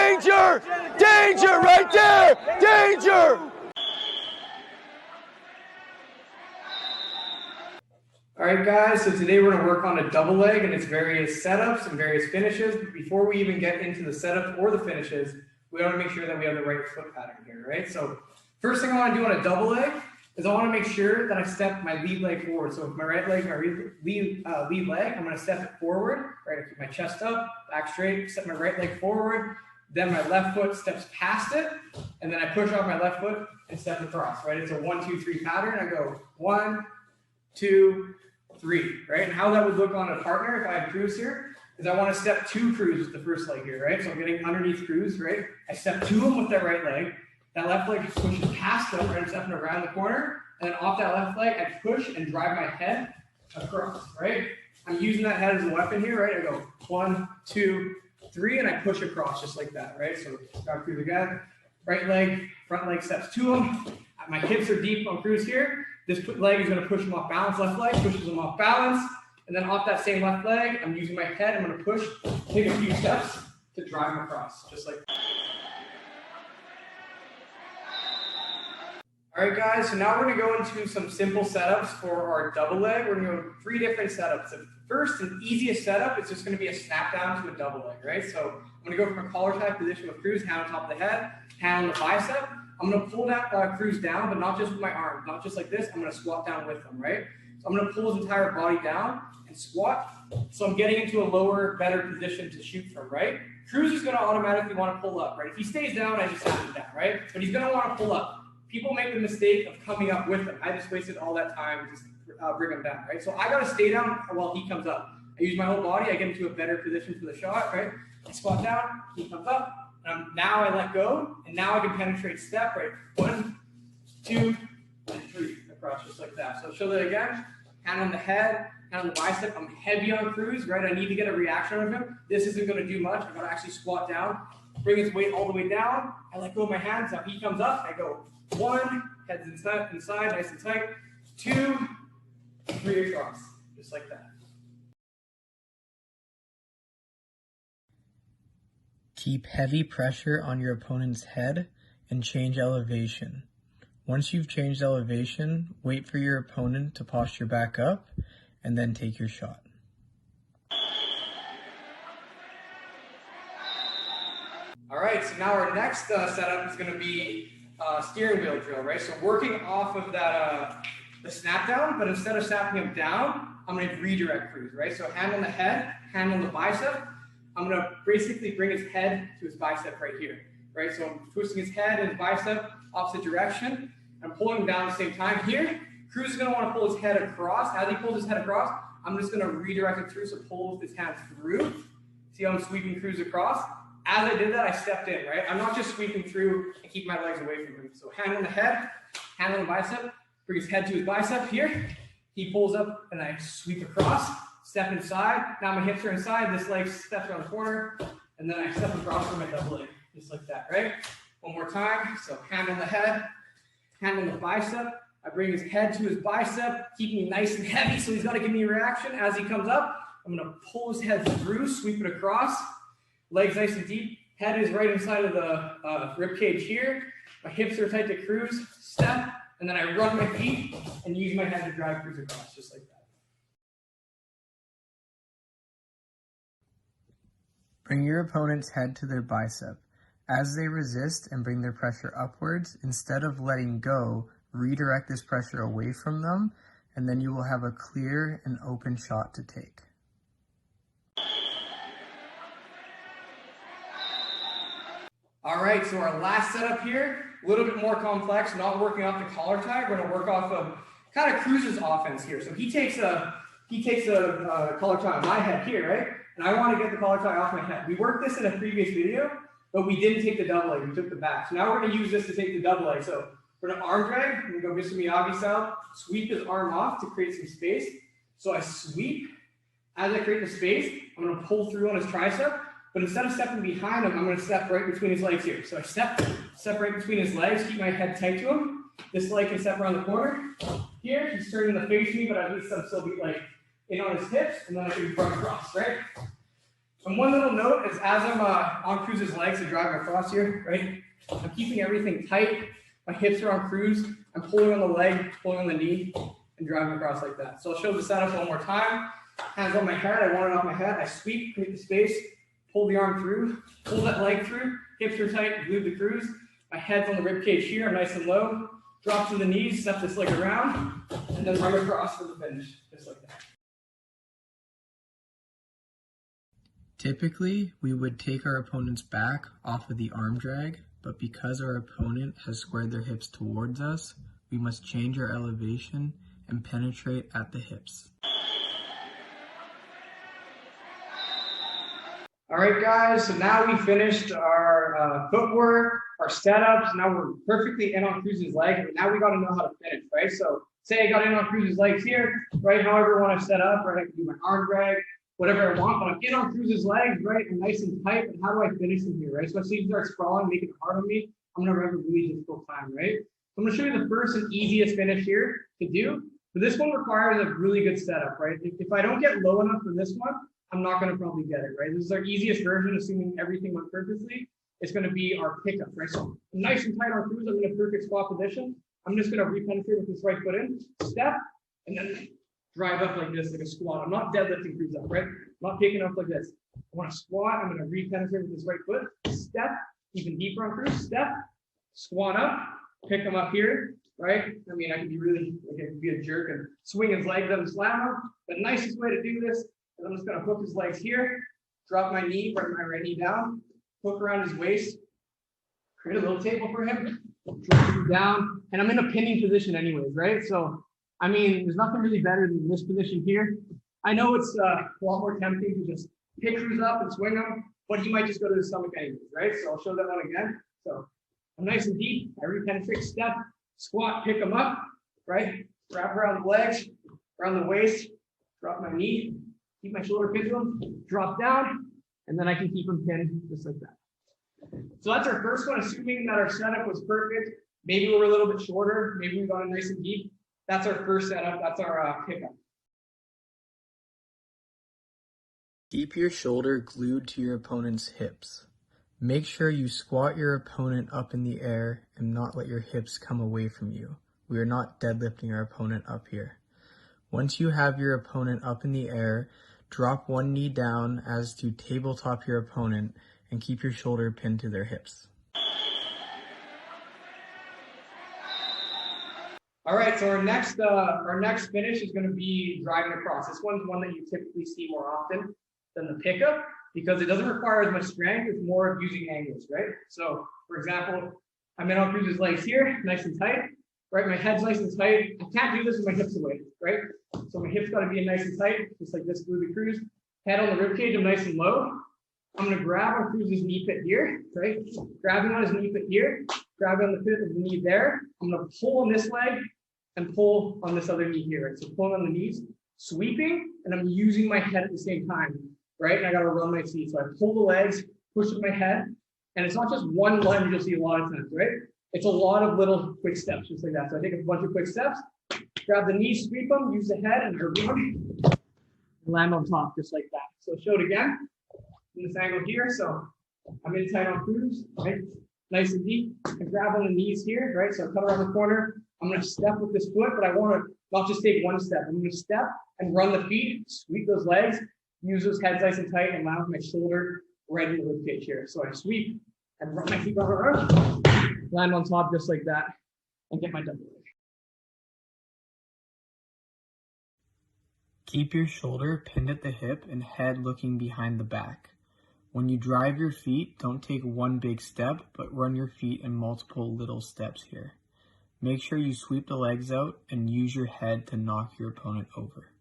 Danger! Danger right there! Danger! All right, guys, so today we're going to work on a double leg and its various setups and various finishes. But before we even get into the setups or the finishes, we want to make sure that we have the right foot pattern here, right? So first thing I want to do on a double leg is I want to make sure that I step my lead leg forward. So if my right leg, my lead leg, I'm going to step it forward, right? I keep my chest up, back straight, step my right leg forward, then my left foot steps past it, and then I push off my left foot and step across, right? It's a 1, 2, 3 pattern. I go 1, 2, 3, right? And how that would look on a partner if I had Cruz here is I want to step to Cruz with the first leg here, right? So I'm getting underneath Cruz, right? I step to him with that right leg. That left leg pushes past him, right? I'm stepping around the corner. And then off that left leg, I push and drive my head across, right? I'm using that head as a weapon here, right? I go 1, 2, 3, and I push across just like that, right? So grab Cruz again. Right leg, front leg steps to him. My hips are deep on Cruz here. This leg is going to push him off balance. Left leg pushes him off balance. And then off that same left leg, I'm using my head. I'm going to push, take a few steps to drive him across, just like that. All right, guys, so now we're going to go into some simple setups for our double leg. We're going to go 3 different setups. The first and easiest setup is just going to be a snap down to a double leg, right? So I'm going to go from a collar tie position with Cruz, hand on top of the head, hand on the bicep. I'm going to pull that Cruz down, but not just with my arms, not just like this. I'm going to squat down with him, right? So I'm going to pull his entire body down and squat. So I'm getting into a lower, better position to shoot from, right? Cruz is going to automatically want to pull up, right? If he stays down, I just have him down, right? But he's going to want to pull up. People make the mistake of coming up with him. I just wasted all that time just bring him down, right? So I got to stay down while he comes up. I use my whole body. I get into a better position for the shot, right? I squat down, he comes up. Now I let go, and now I can penetrate step, right? 1, 2, and 3 across just like that. So show that again. Hand on the head, hand on the bicep. I'm heavy on Cruz, right? I need to get a reaction of him. This isn't going to do much. I'm going to actually squat down, bring his weight all the way down. I let go of my hands. Now he comes up. I go 1, heads inside, nice and tight. 2, 3 across, just like that. Keep heavy pressure on your opponent's head and change elevation. Once you've changed elevation, wait for your opponent to posture back up and then take your shot. All right, so now our next setup is going to be steering wheel drill, right? So working off of that the snap down, but instead of snapping him down, I'm going to redirect Cruz, right? So hand on the head, hand on the bicep. I'm going to basically bring his head to his bicep right here, right? So I'm twisting his head and his bicep opposite direction. I'm pulling him down at the same time here. Cruz is going to want to pull his head across. As he pulls his head across, I'm just going to redirect it through, so pull with his hands through. See how I'm sweeping Cruz across? As I did that, I stepped in, right? I'm not just sweeping through and keep my legs away from him. So hand on the head, hand on the bicep, bring his head to his bicep here. He pulls up and I sweep across, step inside. Now my hips are inside, this leg steps around the corner, and then I step across for my double leg, just like that, right? One more time. So hand on the head, hand on the bicep. I bring his head to his bicep, keeping him nice and heavy, so he's got to give me a reaction. As he comes up, I'm going to pull his head through, sweep it across. Legs nice and deep. Head is right inside of the rib cage here. My hips are tight to Cruz. Step, and then I run my feet and use my head to drive Cruz across, just like that. Bring your opponent's head to their bicep. As they resist and bring their pressure upwards, instead of letting go, redirect this pressure away from them, and then you will have a clear and open shot to take. All right, so our last setup here, a little bit more complex, not working off the collar tie. We're going to work off of kind of Cruz's offense here. So he takes a collar tie on my head here, right? And I want to get the collar tie off my head. We worked this in a previous video, but we didn't take the double leg. We took the back. So now we're going to use this to take the double leg. So we're going to arm drag. We're going to go Mr. Miyagi style. Sweep his arm off to create some space. So I sweep. As I create the space, I'm going to pull through on his tricep. But instead of stepping behind him, I'm going to step right between his legs here. So I step right between his legs, keep my head tight to him. This leg can step around the corner. Here, he's turning to face me, but at least I'm still like in on his hips, and then I can run across, right? And one little note is as I'm on Cruz's legs to drive across here, right? I'm keeping everything tight. My hips are on Cruz. I'm pulling on the leg, pulling on the knee, and driving across like that. So I'll show the setup one more time. Hands on my head. I want it off my head. I sweep, create the space, pull the arm through, pull that leg through. Hips are tight, glue the Cruz. My head's on the rib cage here. I'm nice and low. Drop to the knees, step this leg around, and then run across for the finish, just like that. Typically, we would take our opponent's back off of the arm drag, but because our opponent has squared their hips towards us, we must change our elevation and penetrate at the hips. All right, guys, so now we finished our footwork, our setups. Now we're perfectly in on Cruz's legs, but now we got to know how to finish, right? So say I got in on Cruz's legs here, right? However I want to set up, right? I can do my arm drag, whatever I want, but I'm in on Cruz's legs, right? And nice and tight, and how do I finish him here, right? So if he starts sprawling, making it hard on me, I'm going to have a really difficult time, right? So I'm going to show you the first and easiest finish here to do. But this one requires a really good setup, right? If I don't get low enough for this one, I'm not going to probably get it, right? This is our easiest version, assuming everything went perfectly. It's going to be our pickup, right? So I'm nice and tight on Cruz. I'm in a perfect squat position. I'm just going to re-penetrate with this right foot in, step, and then drive up like this, like a squat. I'm not deadlifting Cruz up, right? I'm not taking up like this. I want to squat. I'm going to re-penetrate with this right foot, step, even deeper on Cruz, step, squat up, pick him up here, right? I mean, I can be really, I can be a jerk and swing his legs up and slam him. The nicest way to do this, I'm just going to hook his legs here, drop my knee, bring my right knee down, hook around his waist, create a little table for him, drop him down, and I'm in a pinning position anyways, right? So, I mean, there's nothing really better than this position here. I know it's a lot more tempting to just pick Cruz up and swing him, but he might just go to the stomach anyways, right? So I'll show that one again. So I'm nice and deep, I re-penetrate, step, squat, pick him up, right? Wrap around the legs, around the waist, drop my knee, keep my shoulder pinned to him, drop down, and then I can keep him pinned just like that. So that's our first one, assuming that our setup was perfect. Maybe we were a little bit shorter, maybe we got it nice and deep. That's our first setup, that's our pickup. Keep your shoulder glued to your opponent's hips. Make sure you squat your opponent up in the air and not let your hips come away from you. We are not deadlifting our opponent up here. Once you have your opponent up in the air, drop one knee down as to tabletop your opponent and keep your shoulder pinned to their hips. All right, so our next finish is going to be driving across. This one's one that you typically see more often than the pickup because it doesn't require as much strength. It's more of using angles, right? So, for example, I'm in on Cruz's legs here, nice and tight, right? My head's nice and tight. I can't do this with my hips away, right? So my hips got to be nice and tight, just like this, glue the Cruz. Head on the rib cage, I'm nice and low. I'm going to grab on Cruz's knee pit here, right? Grabbing on his knee pit here, grabbing on the pit of the knee there. I'm going to pull on this leg and pull on this other knee here, right? So pulling on the knees, sweeping, and I'm using my head at the same time, right? And I got to run my feet. So I pull the legs, push with my head, and it's not just one lunge you'll see a lot of times, right? It's a lot of little quick steps, just like that. So I take a bunch of quick steps, grab the knees, sweep them, use the head, and run, and land on top, just like that. So show it again in this angle here. So I'm in tight on Cruz, right? Nice and deep, and grab on the knees here, right? So I cut around the corner. I'm going to step with this foot, but I want to not just take one step. I'm going to step and run the feet, sweep those legs, use those heads nice and tight, and land my shoulder right in the rib cage here. So I sweep and run my feet around, land on top just like that, and get my double leg. Keep your shoulder pinned at the hip and head looking behind the back. When you drive your feet, don't take one big step, but run your feet in multiple little steps here. Make sure you sweep the legs out and use your head to knock your opponent over.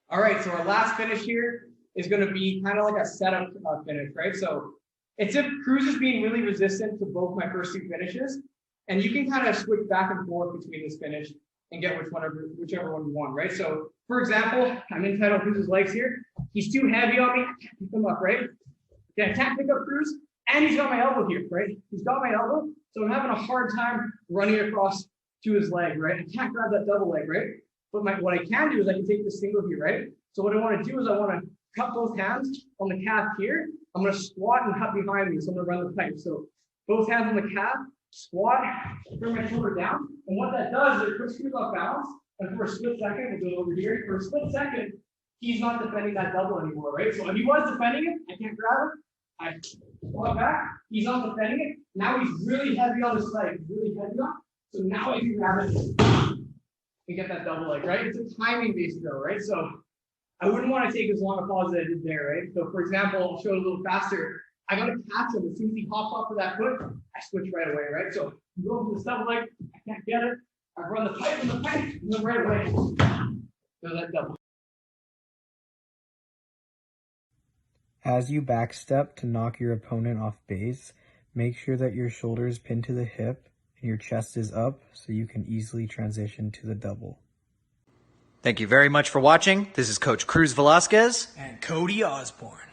All right, so our last finish here is going to be kind of like a setup finish, right? So it's if Cruz is being really resistant to both my first two finishes, and you can kind of switch back and forth between this finish and get whichever one you want, right? So, for example, I'm in tight on Cruz's legs here. He's too heavy on me. I can't pick him up, right? Okay, I can't pick up Cruz, and he's got my elbow here, right? He's got my elbow, so I'm having a hard time running across to his leg, right? I can't grab that double leg, right? But what I can do is I can take this single here, right? So what I want to do is I want to cup both hands on the calf here. I'm going to squat and cut behind me. So I'm going to run the pipe. So both hands on the calf, squat, bring my shoulder down. And what that does is it puts Cruz off balance. And for a split second, we'll go over here. For a split second, he's not defending that double anymore, right? So if he was defending it, I can't grab it. I squat back. He's not defending it. Now he's really heavy on his leg. Really heavy on. So now I can grab it and get that double leg, right? It's a timing based though, right? So I wouldn't want to take as long a pause as I did there, right? So for example, I'll show it a little faster. I got to catch him. As soon as he hops off of that foot, I switch right away, right? So you go for the double leg, I can't get it. I run the pipe, and then right away, so that double. As you backstep to knock your opponent off base, make sure that your shoulder is pinned to the hip and your chest is up so you can easily transition to the double. Thank you very much for watching. This is Coach Cruz Velasquez and Cody Osborn.